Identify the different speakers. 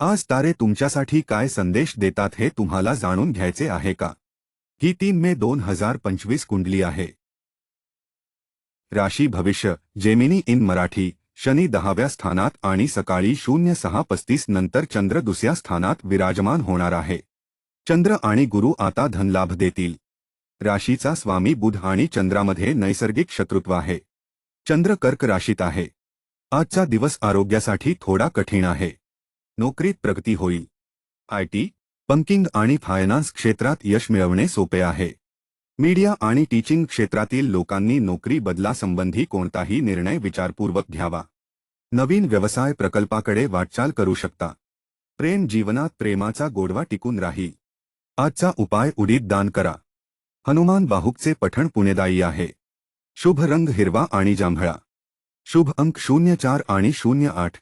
Speaker 1: आज तारे तुमच्यासाठी काय संदेश देतात हे तुम्हाला जाणून घ्यायचे आहे का? ही 3 मे 2025 कुंडली आहे. राशी भविष्य जेमिनी इन मराठी. शनी 10व्या स्थानात आणि सकाळी 06:35 नंतर चंद्र दुसऱ्या स्थानात विराजमान होणार आहे. चंद्र आणि गुरु आता धनलाभ देतील. राशीचा स्वामी बुध आणि चंद्रामध्ये नैसर्गिक शत्रुत्व आहे. चंद्र कर्क राशीत आहे. आजचा दिवस आरोग्यासाठी थोडा कठीण आहे. नोकरीत प्रगती होईल. आयटी, बँकिंग आणि फायनान्स क्षेत्रात यश मिळवणे सोपे आहे. मीडिया आणि टीचिंग क्षेत्रातील लोकांनी नोकरी बदलासंबंधी कोणताही निर्णय विचारपूर्वक घ्यावा. नवीन व्यवसाय प्रकल्पाकडे वाटचाल करू शकता. प्रेम जीवनात प्रेमाचा गोडवा टिकून राहील. आजचा उपाय उडीद दान करा. हनुमान बाहुकचे पठण पुण्यदायी आहे. शुभ रंग हिरवा आणि जांभळा. शुभ अंक 04 आणि 08.